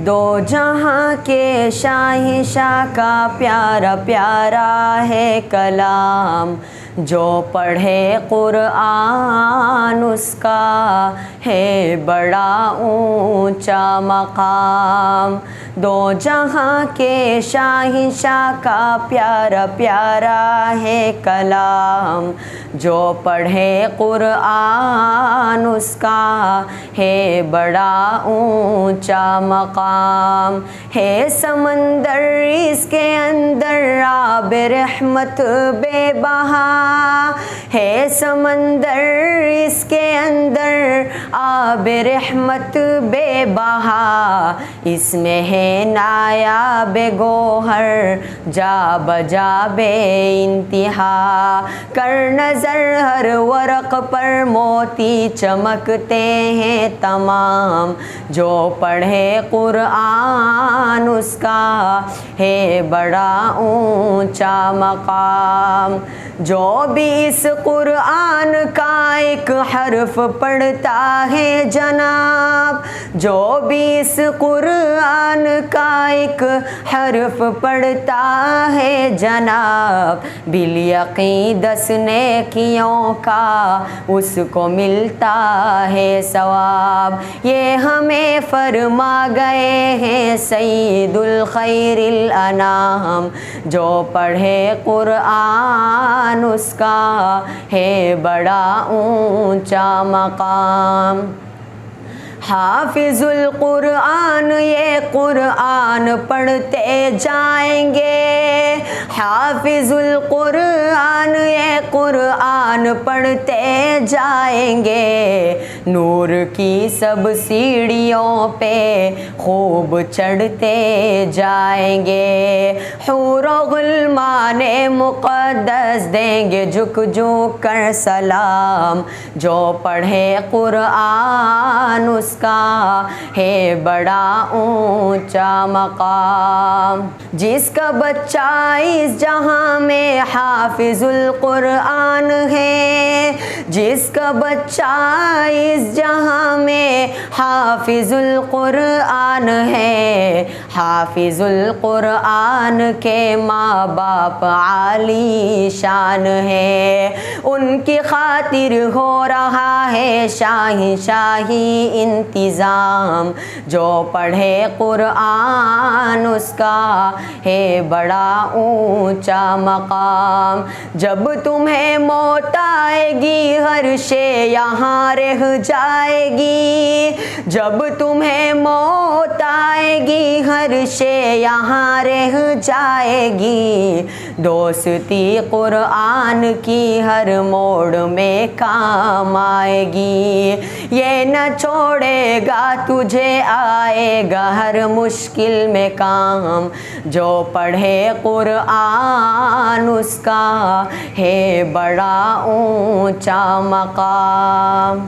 دو جہاں کے شاہنشاہ کا پیارا پیارا ہے کلام، جو پڑھے قرآن اس کا ہے بڑا اونچا مقام۔ دو جہاں کے شاہنشاہ کا پیارا پیارا ہے کلام، جو پڑھے قرآن اس کا ہے بڑا اونچا مقام۔ ہے سمندر اس کے اندر آب رحمت بے بہا، ہے سمندر اس کے اندر آب رحمت بے بہا، اس میں ہے نایاب گوہر جا بجا بے انتہا۔ کر نظر ہر ورق پر موتی چمکتے ہیں تمام، جو پڑھے قرآن اس کا ہے بڑا اونچا مقام۔ جو بھی اس قرآن کا ایک حرف پڑھتا ہے جناب، جو بھی اس قرآن کا ایک حرف پڑھتا ہے جناب، بالیقین 10 نیکیوں کا اس کو ملتا ہے ثواب۔ یہ ہمیں فرما گئے ہیں سید الخیر الانام، جو پڑھے قرآن اس کا ہے بڑا اونچا مقام۔ حافظ القرآن یہ قرآن پڑھتے جائیں گے، حافظ القرآن یہ قرآن پڑھتے جائیں گے، نور کی سب سیڑھیوں پہ خوب چڑھتے جائیں گے۔ حور و غلمان مقدس دیں گے جھک جھک کر سلام، جو پڑھے قرآن اس کا ہے بڑا اونچا مقام۔ جس کا بچہ اس جہاں میں حافظ القرآن ہے، جس کا بچہ اس جہاں میں حافظ القرآن ہے، حافظ القرآن کے ماں باپ عالی شان ہے، ان کی خاطر ہو رہا ہے شاہی شاہی انتظام، جو پڑھے قرآن اس کا ہے بڑا اونچا مقام۔ جب تمہیں موت آئے گی ہر شے یہاں رہ جائے گی، جب تمہیں موت آئے گی ہر شے یہاں رہ جائے گی، دوستی قرآن کی ہر موڑ میں کام آئے گی۔ یہ نہ چھوڑے گا تجھے آئے گا ہر مشکل میں کام، جو پڑھے قرآن اس کا ہے بڑا اونچا مقام۔